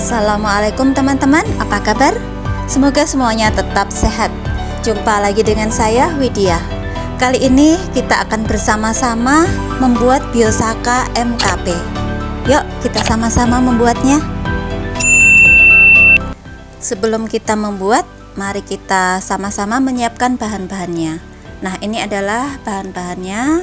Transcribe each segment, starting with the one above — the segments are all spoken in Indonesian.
Assalamualaikum teman-teman, apa kabar? Semoga semuanya tetap sehat. Jumpa lagi dengan saya, Widya. Kali ini kita akan bersama-sama membuat Biosaka MKP. Yuk kita sama-sama membuatnya. Sebelum kita membuat, mari kita sama-sama menyiapkan bahan-bahannya. Nah, ini adalah bahan-bahannya.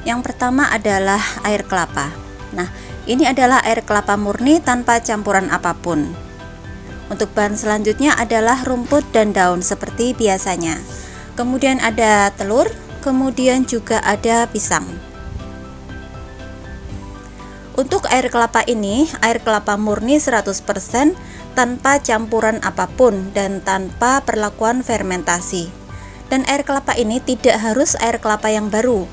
Yang pertama adalah air kelapa. Nah, ini adalah air kelapa murni tanpa campuran apapun. Untuk bahan selanjutnya adalah rumput dan daun seperti biasanya. Kemudian ada telur, kemudian juga ada pisang. Untuk air kelapa ini, air kelapa murni 100% tanpa campuran apapun dan tanpa perlakuan fermentasi. Dan air kelapa ini tidak harus air kelapa yang baru.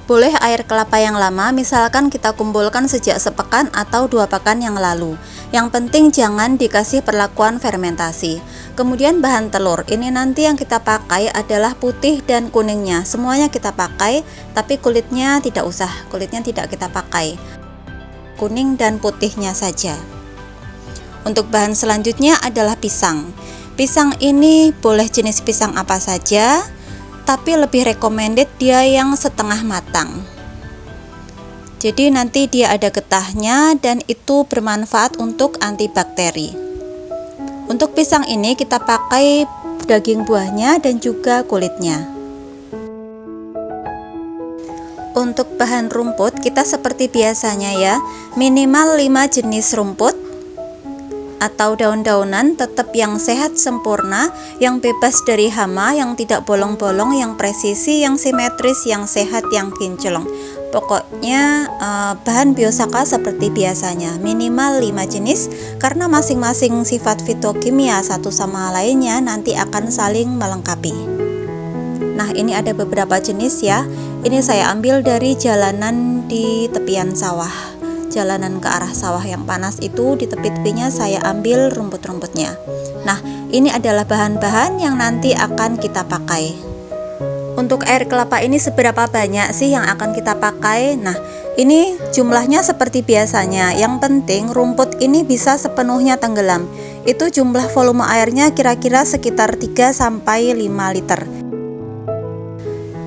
Boleh air kelapa yang lama, misalkan kita kumpulkan sejak sepekan atau 2 pekan yang lalu. Yang penting jangan dikasih perlakuan fermentasi. Kemudian bahan telur, ini nanti yang kita pakai adalah putih dan kuningnya. Semuanya kita pakai, tapi kulitnya tidak usah, kulitnya tidak kita pakai. Kuning dan putihnya saja. Untuk bahan selanjutnya adalah pisang. Pisang ini boleh jenis pisang apa saja, tapi lebih recommended dia yang setengah matang. Jadi nanti dia ada getahnya dan itu bermanfaat untuk antibakteri. Untuk pisang ini kita pakai daging buahnya dan juga kulitnya. Untuk bahan rumput kita seperti biasanya ya, minimal 5 jenis rumput atau daun-daunan, tetap yang sehat sempurna, yang bebas dari hama, yang tidak bolong-bolong, yang presisi, yang simetris, yang sehat, yang kinclong. Pokoknya bahan Biosaka seperti biasanya, minimal 5 jenis, karena masing-masing sifat fitokimia satu sama lainnya nanti akan saling melengkapi. Nah, ini ada beberapa jenis ya. Ini saya ambil dari jalanan di tepian sawah. Jalanan ke arah sawah yang panas itu, di tepi-tepinya saya ambil rumput-rumputnya. Nah, ini adalah bahan-bahan yang nanti akan kita pakai. Untuk air kelapa ini seberapa banyak sih yang akan kita pakai? Nah, ini jumlahnya seperti biasanya. Yang penting rumput ini bisa sepenuhnya tenggelam. Itu jumlah volume airnya kira-kira sekitar 3 sampai 5 liter.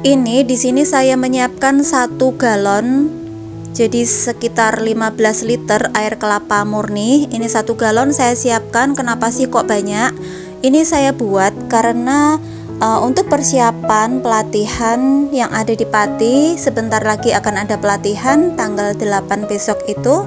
Ini di sini saya menyiapkan 1 galon. Jadi sekitar 15 liter air kelapa murni. Ini 1 galon saya siapkan. Kenapa sih kok banyak? Ini saya buat karena untuk persiapan pelatihan yang ada di Pati. Sebentar lagi akan ada pelatihan tanggal 8 besok itu.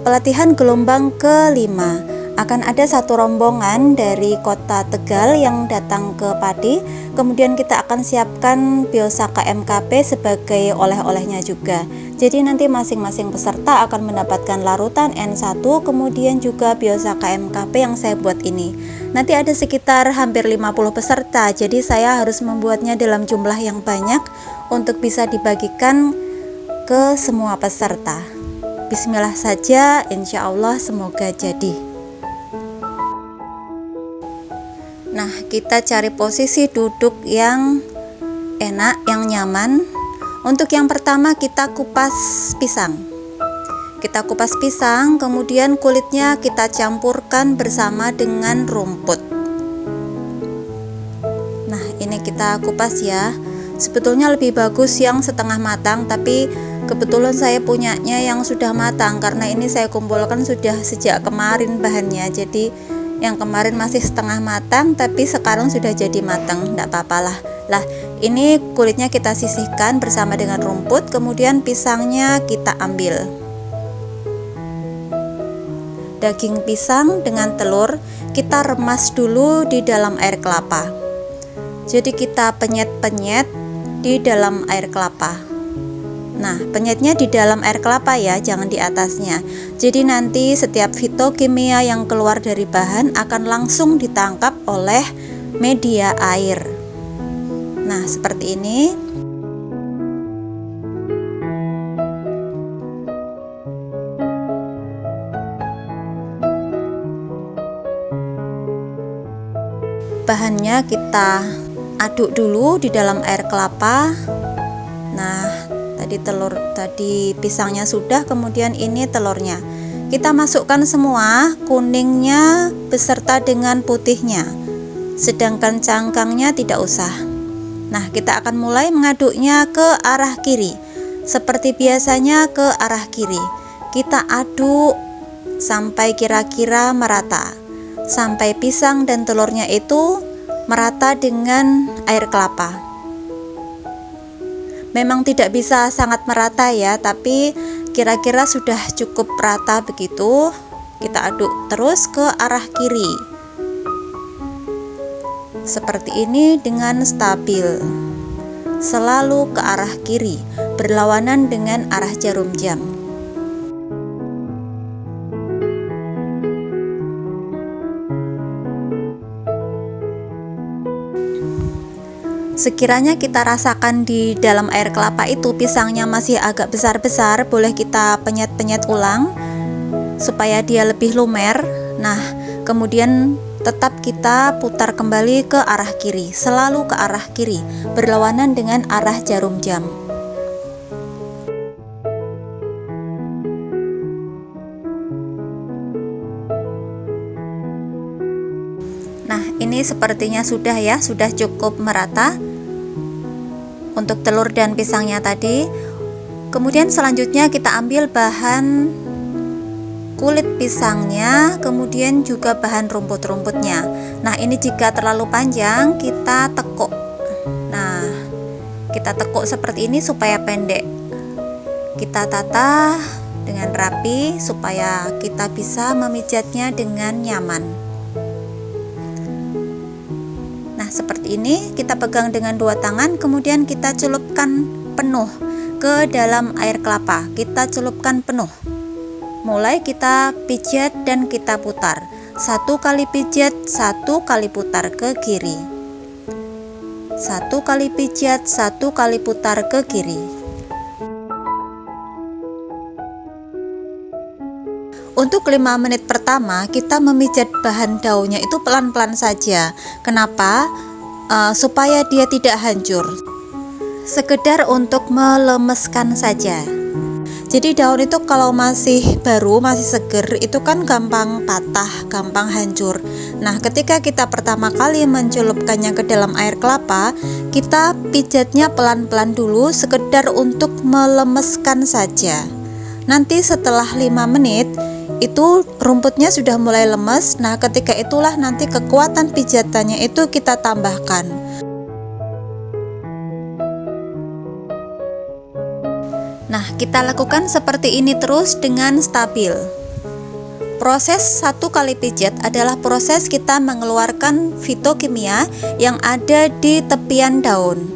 Pelatihan gelombang ke-5. Akan ada 1 rombongan dari kota Tegal yang datang ke Pati. Kemudian kita akan siapkan Biosaka MKP sebagai oleh-olehnya juga. Jadi nanti masing-masing peserta akan mendapatkan larutan N1, kemudian juga Biosaka MKP yang saya buat ini. Nanti ada sekitar hampir 50 peserta, jadi saya harus membuatnya dalam jumlah yang banyak untuk bisa dibagikan ke semua peserta. Bismillah saja, insya Allah semoga jadi. Nah, kita cari posisi duduk yang enak, yang nyaman. Untuk yang pertama kita kupas pisang. Kita kupas pisang, kemudian kulitnya kita campurkan bersama dengan rumput. Nah, ini kita kupas ya. Sebetulnya lebih bagus yang setengah matang, tapi kebetulan saya punyanya yang sudah matang karena ini saya kumpulkan sudah sejak kemarin bahannya. Jadi yang kemarin masih setengah matang, tapi sekarang sudah jadi matang, enggak apa-apalah. Lah, ini kulitnya kita sisihkan bersama dengan rumput, kemudian pisangnya kita ambil. Daging pisang dengan telur kita remas dulu di dalam air kelapa. Jadi kita penyet-penyet di dalam air kelapa. Nah, penyetnya di dalam air kelapa ya, jangan di atasnya. Jadi nanti setiap fitokimia yang keluar dari bahan akan langsung ditangkap oleh media air. Nah, seperti ini. Bahannya kita aduk dulu di dalam air kelapa. Nah, tadi pisangnya sudah, kemudian ini telurnya. kita masukkan semua, kuningnya beserta dengan putihnya, sedangkan cangkangnya tidak usah. Nah, kita akan mulai mengaduknya ke arah kiri. Seperti biasanya ke arah kiri. Kita aduk sampai kira-kira merata, sampai pisang dan telurnya itu merata dengan air kelapa. Memang tidak bisa sangat merata ya, tapi kira-kira sudah cukup rata begitu. Kita aduk terus ke arah kiri. Seperti ini dengan stabil. Selalu ke arah kiri, berlawanan dengan arah jarum jam. Sekiranya kita rasakan di dalam air kelapa itu pisangnya masih agak besar-besar, boleh kita penyet-penyet ulang supaya dia lebih lumer. Nah, kemudian tetap kita putar kembali ke arah kiri, selalu ke arah kiri, berlawanan dengan arah jarum jam. Nah, ini sepertinya sudah ya, sudah cukup merata untuk telur dan pisangnya tadi. Kemudian selanjutnya kita ambil bahan kulit pisangnya, kemudian juga bahan rumput-rumputnya. Nah, ini jika terlalu panjang kita tekuk. Nah, kita tekuk seperti ini supaya pendek. Kita tata dengan rapi supaya kita bisa memijatnya dengan nyaman. Nah, seperti ini kita pegang dengan dua tangan, kemudian kita celupkan penuh ke dalam air kelapa. Kita celupkan penuh. Mulai kita pijat dan kita putar. 1 kali pijat, 1 kali putar ke kiri. 1 kali pijat, 1 kali putar ke kiri. Untuk 5 menit pertama kita memijat bahan daunnya itu pelan-pelan saja. Kenapa? Supaya dia tidak hancur. Sekedar untuk melemeskan saja. Jadi daun itu kalau masih baru, masih seger, itu kan gampang patah, gampang hancur. Nah, ketika kita pertama kali mencelupkannya ke dalam air kelapa, kita pijatnya pelan-pelan dulu, sekedar untuk melemeskan saja. Nanti setelah 5 menit itu rumputnya sudah mulai lemes. Nah, ketika itulah nanti kekuatan pijatannya itu kita tambahkan. Nah, kita lakukan seperti ini terus dengan stabil. Proses 1 kali pijat adalah proses kita mengeluarkan fitokimia yang ada di tepian daun.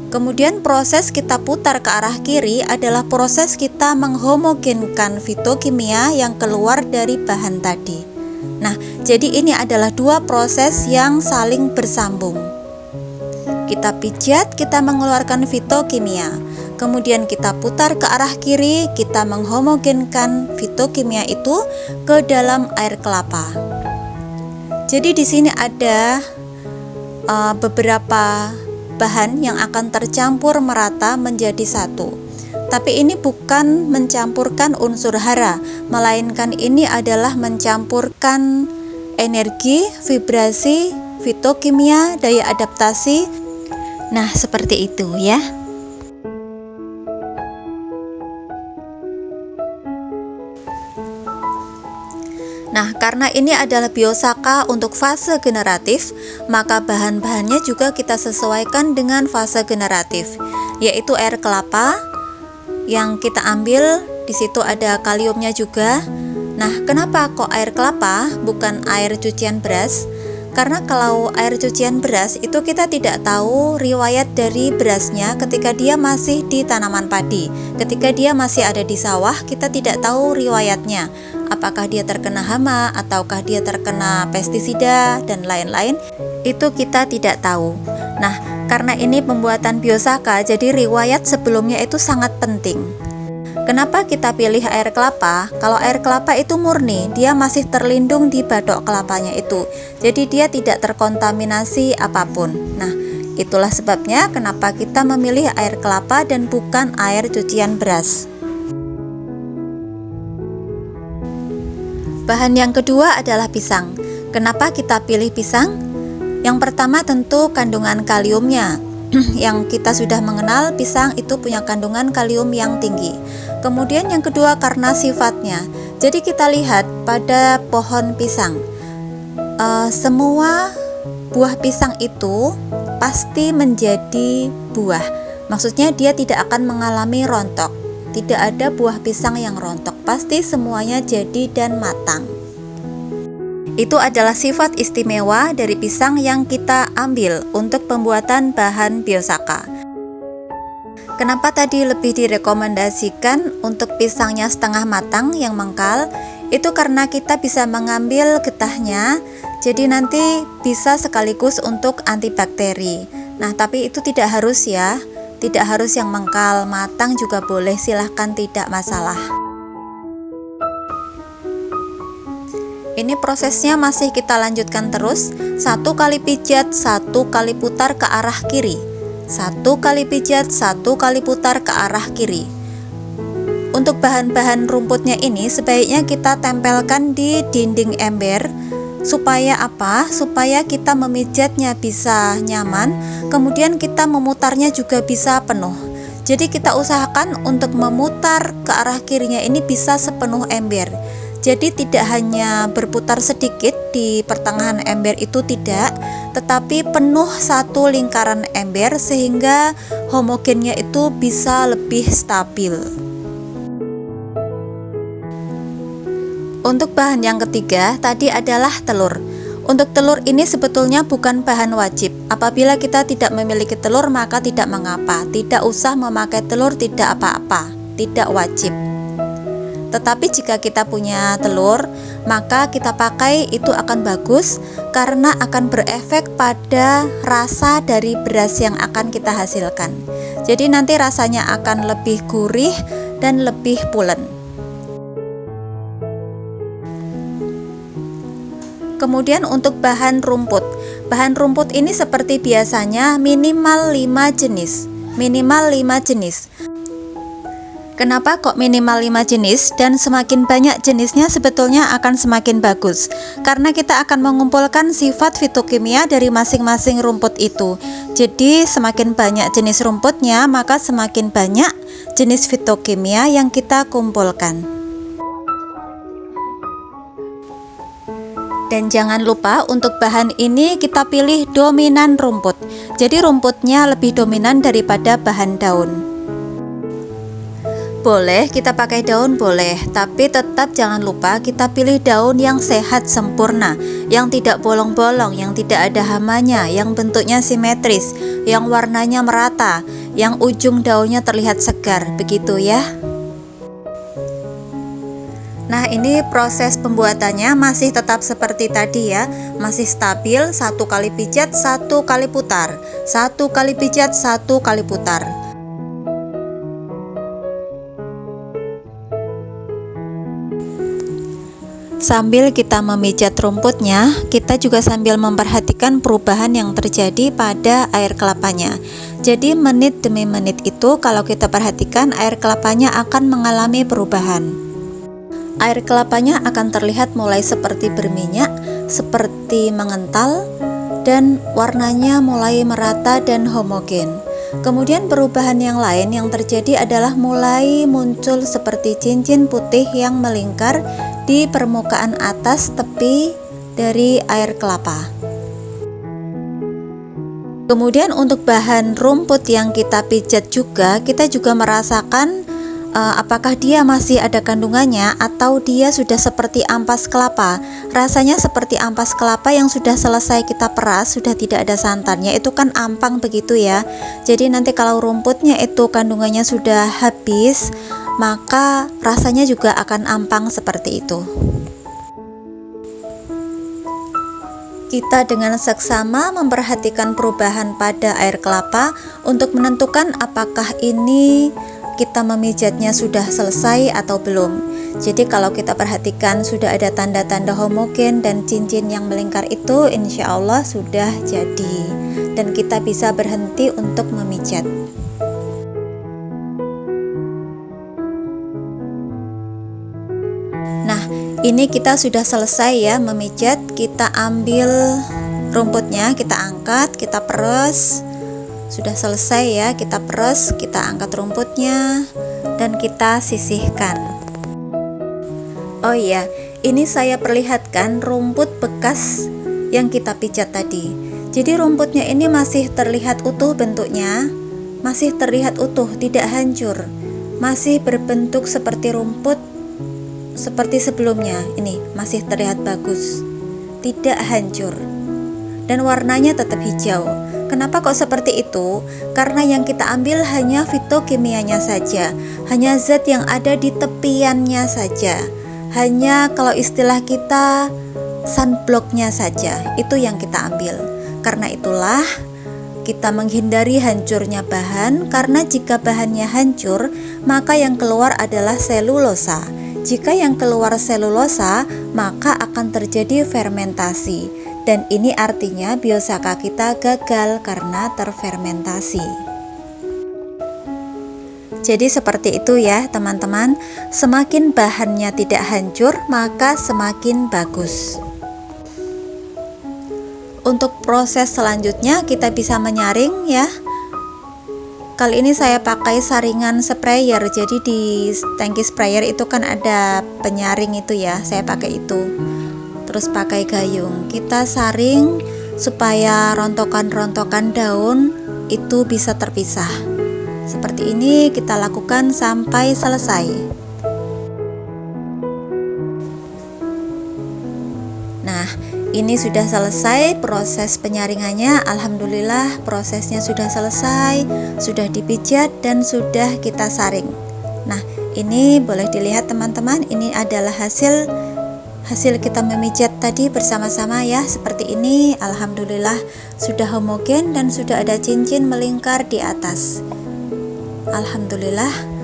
Kemudian proses kita putar ke arah kiri adalah proses kita menghomogenkan fitokimia yang keluar dari bahan tadi. Nah, jadi ini adalah dua proses yang saling bersambung. Kita pijat, kita mengeluarkan fitokimia. Kemudian kita putar ke arah kiri, kita menghomogenkan fitokimia itu ke dalam air kelapa. Jadi di sini ada beberapa bahan yang akan tercampur merata menjadi satu. Tapi ini bukan mencampurkan unsur hara, melainkan ini adalah mencampurkan energi, vibrasi, fitokimia, daya adaptasi. Nah, seperti itu ya. Nah, karena ini adalah biosaka untuk fase generatif, maka bahan-bahannya juga kita sesuaikan dengan fase generatif, yaitu air kelapa yang kita ambil. Di situ ada kaliumnya juga. Nah, kenapa kok air kelapa bukan air cucian beras? Karena kalau air cucian beras itu kita tidak tahu riwayat dari berasnya ketika dia masih di tanaman padi. Ketika dia masih ada di sawah, kita tidak tahu riwayatnya. Apakah dia terkena hama ataukah dia terkena pestisida dan lain-lain, itu kita tidak tahu. Nah, karena ini pembuatan biosaka, jadi riwayat sebelumnya itu sangat penting. Kenapa kita pilih air kelapa? Kalau air kelapa itu murni, dia masih terlindung di batok kelapanya itu. Jadi dia tidak terkontaminasi apapun. Nah, itulah sebabnya kenapa kita memilih air kelapa dan bukan air cucian beras. Bahan yang kedua adalah pisang. Kenapa kita pilih pisang? Yang pertama tentu kandungan kaliumnya. Yang kita sudah mengenal, pisang itu punya kandungan kalium yang tinggi. Kemudian yang kedua karena sifatnya. Jadi kita lihat pada pohon pisang, semua buah pisang itu pasti menjadi buah. Maksudnya dia tidak akan mengalami rontok. Tidak ada buah pisang yang rontok. Pasti semuanya jadi dan matang. Itu adalah sifat istimewa dari pisang yang kita ambil untuk pembuatan bahan Biosaka. Kenapa tadi lebih direkomendasikan untuk pisangnya setengah matang yang mengkal? Itu karena kita bisa mengambil getahnya, jadi nanti bisa sekaligus untuk antibakteri. Nah, tapi itu tidak harus ya, tidak harus yang mengkal, matang juga boleh, silahkan, tidak masalah. Ini prosesnya masih kita lanjutkan terus. 1 kali pijat, 1 kali putar ke arah kiri. 1 kali pijat, 1 kali putar ke arah kiri. Untuk bahan-bahan rumputnya ini sebaiknya kita tempelkan di dinding ember. Supaya apa? Supaya kita memijatnya bisa nyaman, kemudian kita memutarnya juga bisa penuh. Jadi kita usahakan untuk memutar ke arah kirinya ini bisa sepenuh ember. Jadi tidak hanya berputar sedikit di pertengahan ember itu tidak, tetapi penuh satu lingkaran ember sehingga homogennya itu bisa lebih stabil. Untuk bahan yang ketiga tadi adalah telur. Untuk telur ini sebetulnya bukan bahan wajib. Apabila kita tidak memiliki telur maka tidak mengapa. Tidak usah memakai telur, tidak apa-apa, tidak wajib. Tetapi jika kita punya telur, maka kita pakai itu akan bagus karena akan berefek pada rasa dari beras yang akan kita hasilkan. Jadi nanti rasanya akan lebih gurih dan lebih pulen. Kemudian untuk bahan rumput. Bahan rumput ini seperti biasanya minimal 5 jenis. Minimal 5 jenis. Kenapa kok minimal 5 jenis dan semakin banyak jenisnya sebetulnya akan semakin bagus? Karena kita akan mengumpulkan sifat fitokimia dari masing-masing rumput itu. Jadi semakin banyak jenis rumputnya maka semakin banyak jenis fitokimia yang kita kumpulkan. Dan jangan lupa untuk bahan ini kita pilih dominan rumput. Jadi rumputnya lebih dominan daripada bahan daun. Boleh kita pakai daun, boleh, tapi tetap jangan lupa kita pilih daun yang sehat sempurna, yang tidak bolong-bolong, yang tidak ada hamanya, yang bentuknya simetris, yang warnanya merata, yang ujung daunnya terlihat segar, begitu ya. Nah, ini proses pembuatannya masih tetap seperti tadi ya, masih stabil. 1 kali pijat, 1 kali putar, 1 kali pijat, 1 kali putar. Sambil kita memijat rumputnya, kita juga sambil memperhatikan perubahan yang terjadi pada air kelapanya. Jadi menit demi menit itu kalau kita perhatikan air kelapanya akan mengalami perubahan. Air kelapanya akan terlihat mulai seperti berminyak, seperti mengental, dan warnanya mulai merata dan homogen. Kemudian perubahan yang lain yang terjadi adalah mulai muncul seperti cincin putih yang melingkar di permukaan atas tepi dari air kelapa. Kemudian untuk bahan rumput yang kita pijat juga, kita juga merasakan apakah dia masih ada kandungannya atau dia sudah seperti ampas kelapa. Rasanya seperti ampas kelapa yang sudah selesai kita peras, sudah tidak ada santannya, itu kan ampang begitu ya. Jadi nanti kalau rumputnya itu kandungannya sudah habis, maka rasanya juga akan ampang seperti itu. Kita dengan seksama memperhatikan perubahan pada air kelapa untuk menentukan apakah ini kita memijatnya sudah selesai atau belum. Jadi kalau kita perhatikan sudah ada tanda-tanda homogen dan cincin yang melingkar itu, insya Allah sudah jadi dan kita bisa berhenti untuk memijat. Nah, Ini kita sudah selesai ya memijat. Kita ambil rumputnya, kita angkat, kita peres. Sudah selesai ya, kita peres, kita angkat rumputnya dan kita sisihkan. Oh iya, ini saya perlihatkan rumput bekas yang kita pijat tadi. Jadi rumputnya ini masih terlihat utuh bentuknya, masih terlihat utuh, tidak hancur, masih berbentuk seperti rumput seperti sebelumnya. Ini masih terlihat bagus, tidak hancur, dan warnanya tetap hijau. Kenapa kok seperti itu? Karena yang kita ambil hanya fitokimianya saja, hanya zat yang ada di tepiannya saja, hanya kalau istilah kita sunblocknya saja, itu yang kita ambil. Karena itulah kita menghindari hancurnya bahan, karena jika bahannya hancur, maka yang keluar adalah selulosa. Jika yang keluar selulosa, maka akan terjadi fermentasi, dan ini artinya biosaka kita gagal karena terfermentasi. Jadi seperti itu ya teman-teman, semakin bahannya tidak hancur, maka semakin bagus. Untuk proses selanjutnya kita bisa menyaring ya. Kali ini saya pakai saringan sprayer. Jadi di tangki sprayer itu kan ada penyaring itu ya, saya pakai itu. Terus pakai gayung, kita saring supaya rontokan-rontokan daun itu bisa terpisah. Seperti ini kita lakukan sampai selesai. Nah, ini sudah selesai proses penyaringannya. Alhamdulillah prosesnya sudah selesai, sudah dipijat dan sudah kita saring. Nah, ini boleh dilihat teman-teman, ini adalah hasil kita memijat tadi bersama-sama ya, seperti ini. Alhamdulillah sudah homogen dan sudah ada cincin melingkar di atas. Alhamdulillah.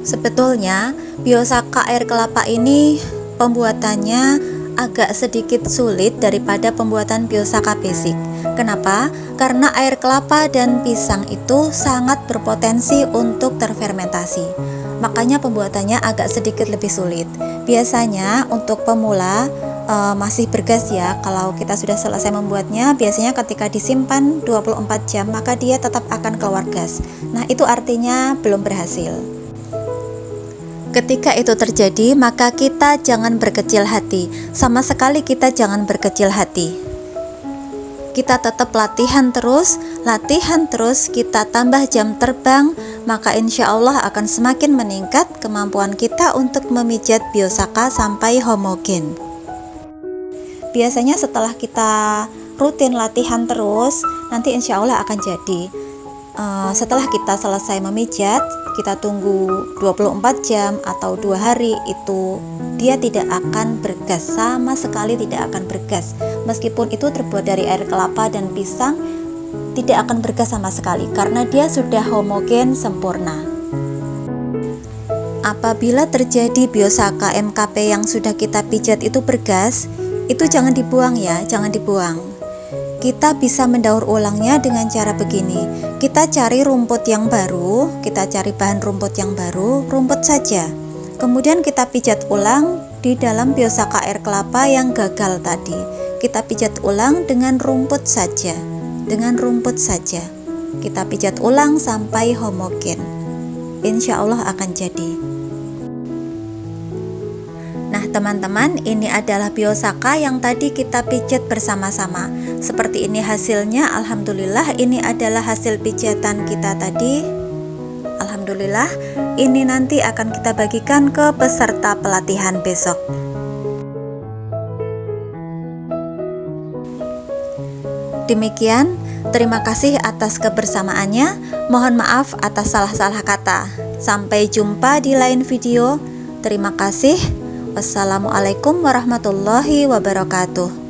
Sebetulnya biosaka air kelapa ini pembuatannya agak sedikit sulit daripada pembuatan biosaka basic. Kenapa? Karena air kelapa dan pisang itu sangat berpotensi untuk terfermentasi. Makanya pembuatannya agak sedikit lebih sulit. Biasanya untuk pemula masih bergas ya. Kalau kita sudah selesai membuatnya, biasanya ketika disimpan 24 jam maka dia tetap akan keluar gas. Nah, itu artinya belum berhasil. Ketika itu terjadi, maka kita jangan berkecil hati. Sama sekali kita jangan berkecil hati. Kita tetap latihan terus, kita tambah jam terbang, maka insya Allah akan semakin meningkat kemampuan kita untuk memijat biosaka sampai homogen. Biasanya setelah kita rutin latihan terus, nanti insya Allah akan jadi. Setelah kita selesai memijat, kita tunggu 24 jam atau 2 hari, itu dia tidak akan bergas, sama sekali tidak akan bergas. Meskipun itu terbuat dari air kelapa dan pisang, tidak akan bergas sama sekali karena dia sudah homogen sempurna. Apabila terjadi biosaka MKP yang sudah kita pijat itu bergas, itu jangan dibuang ya, jangan dibuang. Kita bisa mendaur ulangnya dengan cara begini. Kita cari rumput yang baru, kita cari bahan rumput yang baru, rumput saja. Kemudian kita pijat ulang di dalam biosaka air kelapa yang gagal tadi. Kita pijat ulang dengan rumput saja. Dengan rumput saja. Kita pijat ulang sampai homogen. Insya Allah akan jadi. Nah teman-teman, ini adalah biosaka yang tadi kita pijat bersama-sama. Seperti ini hasilnya. Alhamdulillah, ini adalah hasil pijatan kita tadi. Alhamdulillah, ini nanti akan kita bagikan ke peserta pelatihan besok. Demikian, terima kasih atas kebersamaannya. Mohon maaf atas salah-salah kata. Sampai jumpa di lain video. Terima kasih. Wassalamualaikum warahmatullahi wabarakatuh.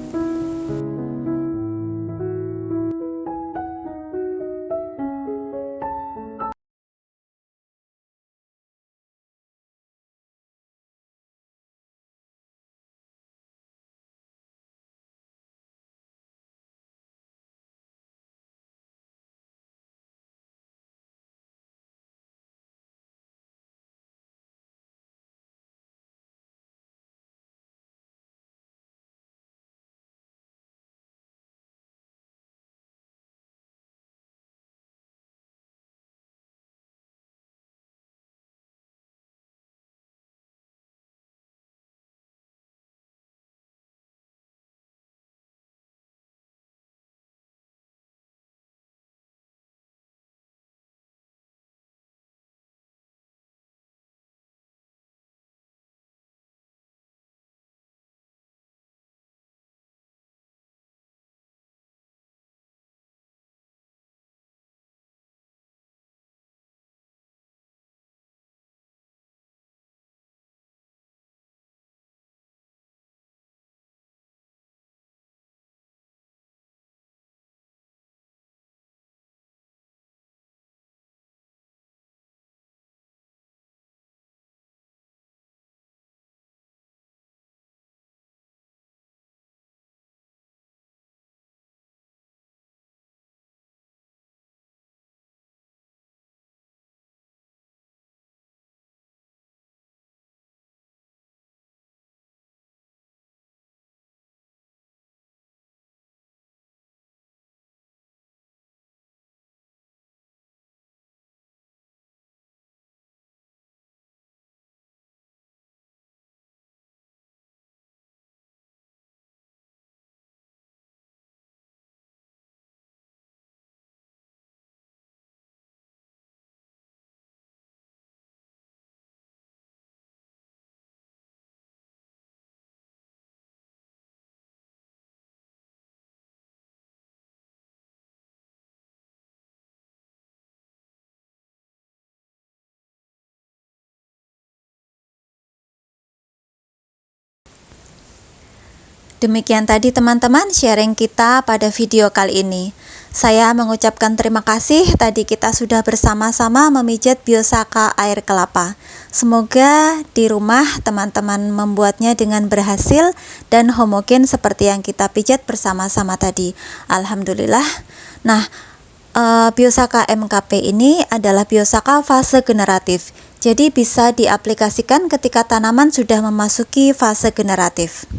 Demikian tadi teman-teman sharing kita pada video kali ini. Saya mengucapkan terima kasih, tadi kita sudah bersama-sama memijat Biosaka air kelapa. Semoga di rumah teman-teman membuatnya dengan berhasil dan homogen seperti yang kita pijat bersama-sama tadi. Alhamdulillah. Nah, Biosaka MKP ini adalah Biosaka fase generatif. Jadi bisa diaplikasikan ketika tanaman sudah memasuki fase generatif.